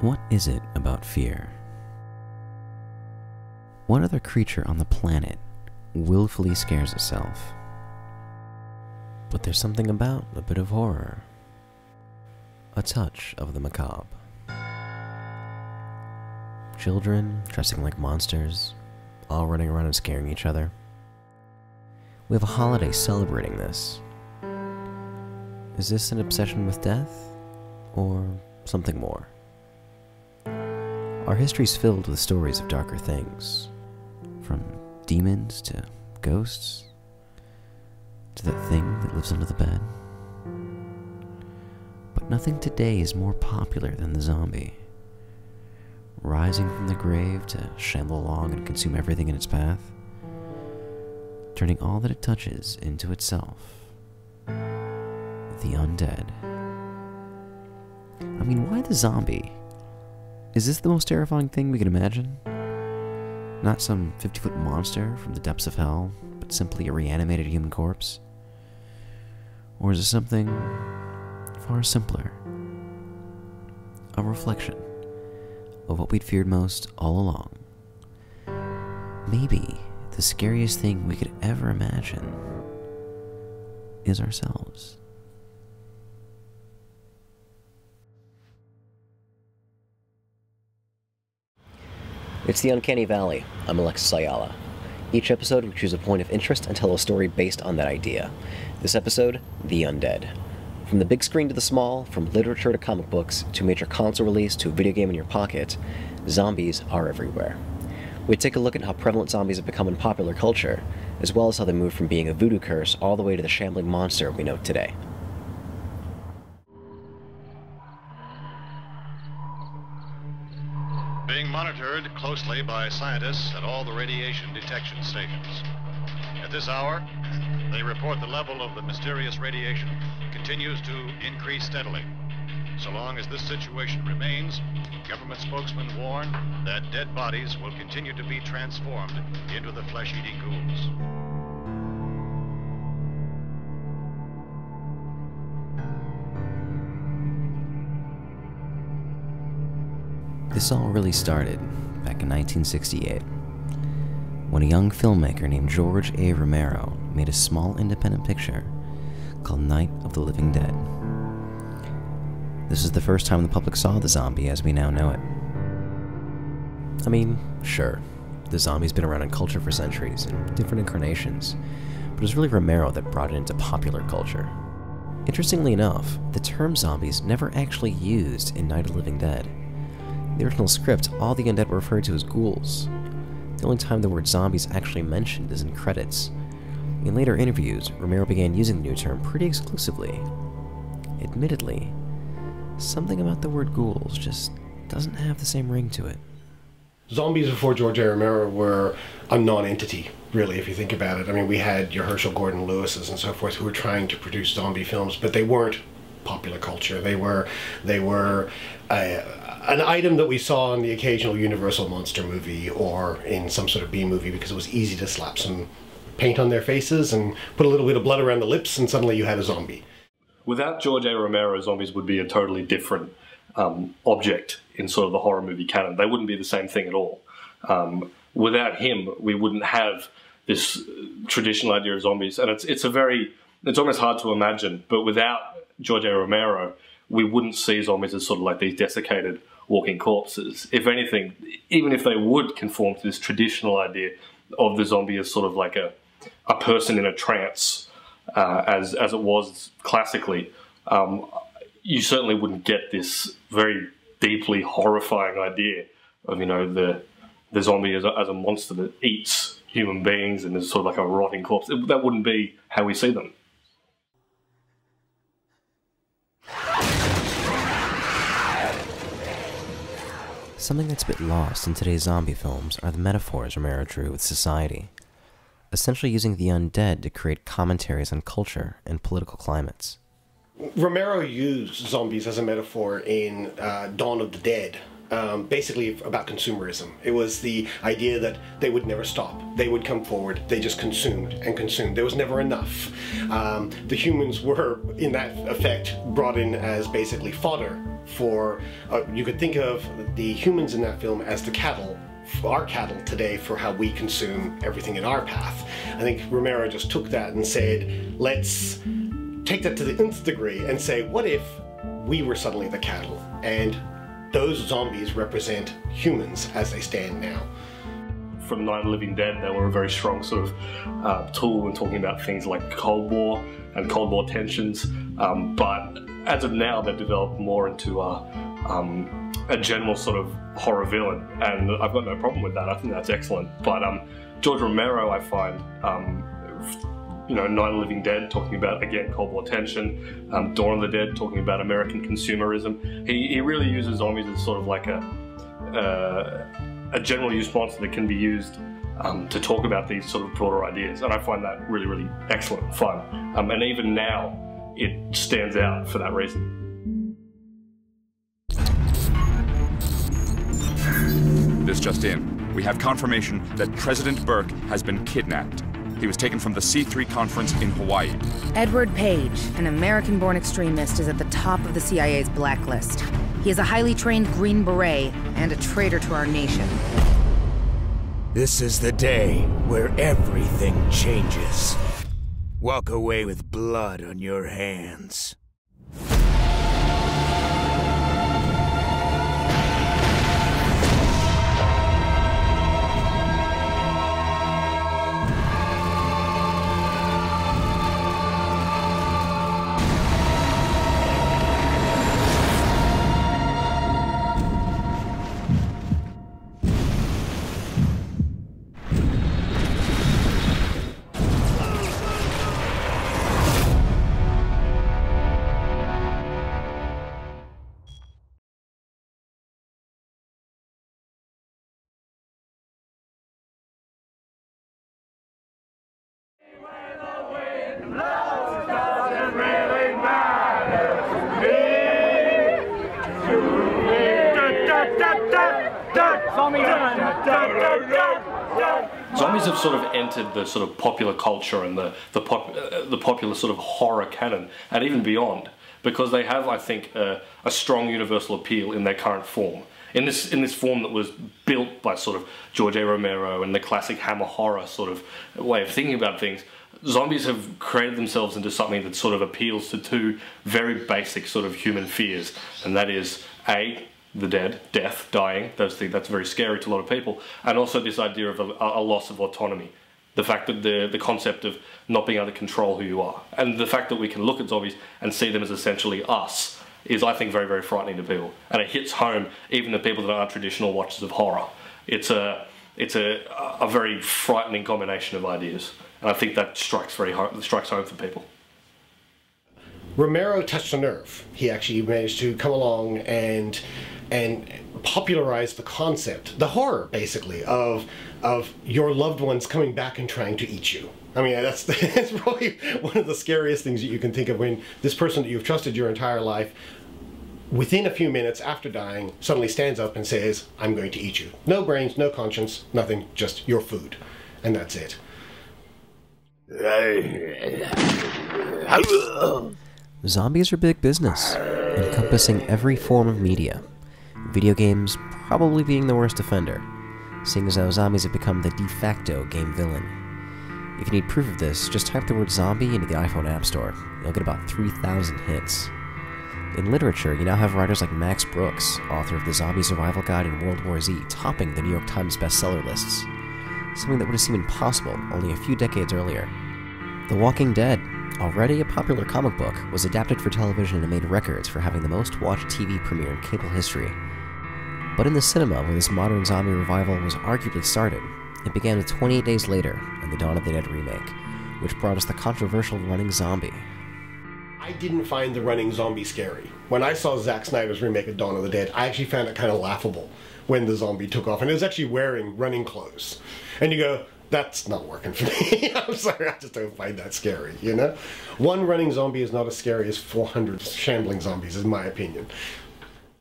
What is it about fear? What other creature on the planet willfully scares itself? But there's something about a bit of horror, a touch of the macabre. Children dressing like monsters, all running around and scaring each other. We have a holiday celebrating this. Is this an obsession with death, or something more? Our history's filled with stories of darker things, from demons to ghosts, to that thing that lives under the bed. But nothing today is more popular than the zombie, rising from the grave to shamble along and consume everything in its path, turning all that it touches into itself. The undead. I mean, why the zombie? Is this the most terrifying thing we can imagine? Not some 50-foot monster from the depths of hell, but simply a reanimated human corpse? Or is it something far simpler? A reflection of what we'd feared most all along. Maybe the scariest thing we could ever imagine is ourselves. It's the Uncanny Valley. I'm Alexis Ayala. Each episode we choose a point of interest and tell a story based on that idea. This episode, The Undead. From the big screen to the small, from literature to comic books, to a major console release to a video game in your pocket, zombies are everywhere. We take a look at how prevalent zombies have become in popular culture, as well as how they moved from being a voodoo curse all the way to the shambling monster we know today. Being monitored closely by scientists at all the radiation detection stations. At this hour, they report the level of the mysterious radiation continues to increase steadily. So long as this situation remains, government spokesmen warn that dead bodies will continue to be transformed into the flesh-eating ghouls. This all really started back in 1968, when a young filmmaker named George A. Romero made a small independent picture called Night of the Living Dead. This is the first time the public saw the zombie as we now know it. I mean, sure, the zombie's been around in culture for centuries in different incarnations, but it was really Romero that brought it into popular culture. Interestingly enough, the term zombies never actually used in Night of the Living Dead. In the original script, all the undead were referred to as ghouls. The only time the word zombies actually mentioned is in credits. In later interviews, Romero began using the new term pretty exclusively. Admittedly, something about the word ghouls just doesn't have the same ring to it. Zombies before George A. Romero were a non-entity, really, if you think about it. I mean, we had your Herschel Gordon Lewis's and so forth who were trying to produce zombie films, but they weren't popular culture. They were an item that we saw in the occasional Universal monster movie or in some sort of B movie because it was easy to slap some paint on their faces and put a little bit of blood around the lips and suddenly you had a zombie. Without George A. Romero, zombies would be a totally different object in sort of the horror movie canon. They wouldn't be the same thing at all. Without him, we wouldn't have this traditional idea of zombies. And it's almost hard to imagine, but without George A. Romero, we wouldn't see zombies as sort of like these desiccated walking corpses. If anything, even if they would conform to this traditional idea of the zombie as sort of like a person in a trance, as it was classically, you certainly wouldn't get this very deeply horrifying idea of, you know, the zombie as a monster that eats human beings and is sort of like a rotting corpse. That wouldn't be how we see them. Something that's a bit lost in today's zombie films are the metaphors Romero drew with society, essentially using the undead to create commentaries on culture and political climates. Romero used zombies as a metaphor in Dawn of the Dead, basically about consumerism. It was the idea that they would never stop. They would come forward. They just consumed and consumed. There was never enough. The humans were, in that effect, brought in as basically fodder for, you could think of the humans in that film as the cattle, our cattle today, for how we consume everything in our path. I think Romero just took that and said, let's take that to the nth degree and say, what if we were suddenly the cattle, and those zombies represent humans as they stand now. From Night of the Living Dead, they were a very strong sort of tool when talking about things like Cold War and Cold War tensions, but as of now they've developed more into a general sort of horror villain, and I've got no problem with that. I think that's excellent. But George Romero, I find, you know, Night of the Living Dead, talking about, again, Cold War tension, Dawn of the Dead, talking about American consumerism. He really uses zombies as sort of like a general use monster that can be used to talk about these sort of broader ideas, and I find that really, really excellent and fun. And even now, it stands out for that reason. This just in. We have confirmation that President Burke has been kidnapped. He was taken from the C3 conference in Hawaii. Edward Page, an American-born extremist, is at the top of the CIA's blacklist. He is a highly trained Green Beret and a traitor to our nation. This is the day where everything changes. Walk away with blood on your hands. Zombies have sort of entered the sort of popular culture and the popular sort of horror canon, and even beyond, because they have, I think, a strong universal appeal in their current form. In this form that was built by sort of George A. Romero and the classic Hammer horror sort of way of thinking about things, zombies have created themselves into something that sort of appeals to two very basic sort of human fears, and that is A, the dead, death, dying. That's very scary to a lot of people, and also this idea of a loss of autonomy. The fact that the concept of not being able to control who you are, and the fact that we can look at zombies and see them as essentially us, is, I think, very, very frightening to people, and it hits home even to people that aren't traditional watchers of horror. It's a very frightening combination of ideas, and I think that strikes home for people. Romero touched a nerve. He actually managed to come along and popularize the concept, the horror basically, of your loved ones coming back and trying to eat you. I mean, that's probably one of the scariest things that you can think of, when this person that you've trusted your entire life, within a few minutes after dying, suddenly stands up and says, I'm going to eat you. No brains, no conscience, nothing, just your food. And that's it. Zombies are big business, encompassing every form of media. Video games probably being the worst offender, seeing as how zombies have become the de facto game villain. If you need proof of this, just type the word zombie into the iPhone App Store. You'll get about 3,000 hits. In literature, you now have writers like Max Brooks, author of the Zombie Survival Guide and World War Z, topping the New York Times bestseller lists. Something that would have seemed impossible only a few decades earlier. The Walking Dead, already a popular comic book, was adapted for television and made records for having the most watched TV premiere in cable history. But in the cinema, where this modern zombie revival was arguably started, it began with 28 Days Later and the Dawn of the Dead remake, which brought us the controversial Running Zombie. I didn't find the Running Zombie scary. When I saw Zack Snyder's remake of Dawn of the Dead, I actually found it kind of laughable when the zombie took off, and it was actually wearing running clothes. And you go, that's not working for me. I'm sorry, I just don't find that scary, you know? One running zombie is not as scary as 400 shambling zombies, in my opinion.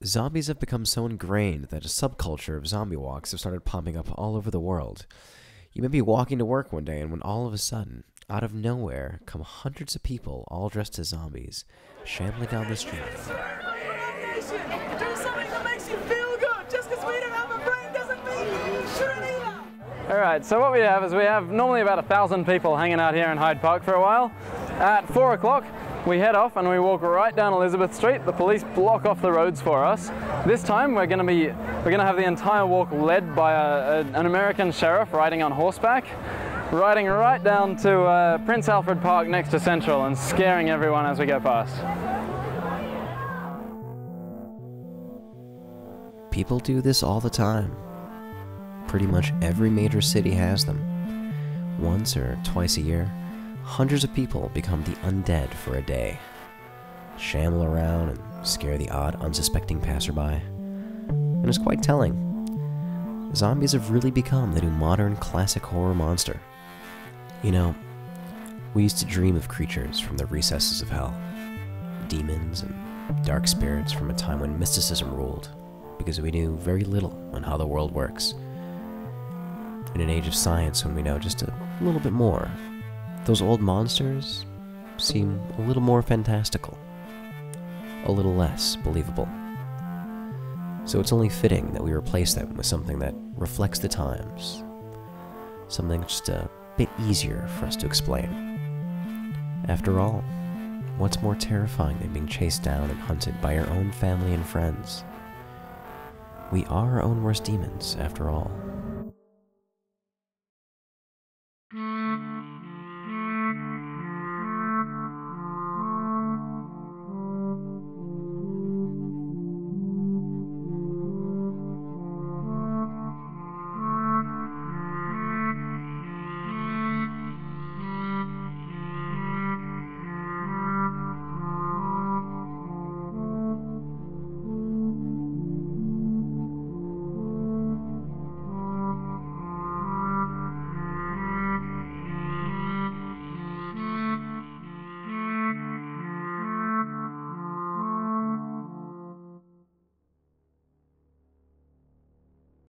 Zombies have become so ingrained that a subculture of zombie walks have started popping up all over the world. You may be walking to work one day, and when all of a sudden, out of nowhere, come hundreds of people all dressed as zombies, shambling down the street. Do something that makes you feel good. Just because we don't have a brain doesn't mean you shouldn't either. Alright, so what we have is we have normally about 1,000 people hanging out here in Hyde Park for a while. At 4 o'clock, we head off and we walk right down Elizabeth Street. The police block off the roads for us. This time we're going to have the entire walk led by an American sheriff riding on horseback, riding right down to Prince Alfred Park next to Central and scaring everyone as we go past. People do this all the time. Pretty much every major city has them. Once or twice a year, hundreds of people become the undead for a day. Shamble around and scare the odd, unsuspecting passerby. And it's quite telling. Zombies have really become the new modern classic horror monster. You know, we used to dream of creatures from the recesses of hell. Demons and dark spirits from a time when mysticism ruled, because we knew very little on how the world works. In an age of science when we know just a little bit more, those old monsters seem a little more fantastical, a little less believable. So it's only fitting that we replace them with something that reflects the times, something just a bit easier for us to explain. After all, what's more terrifying than being chased down and hunted by your own family and friends? We are our own worst demons, after all.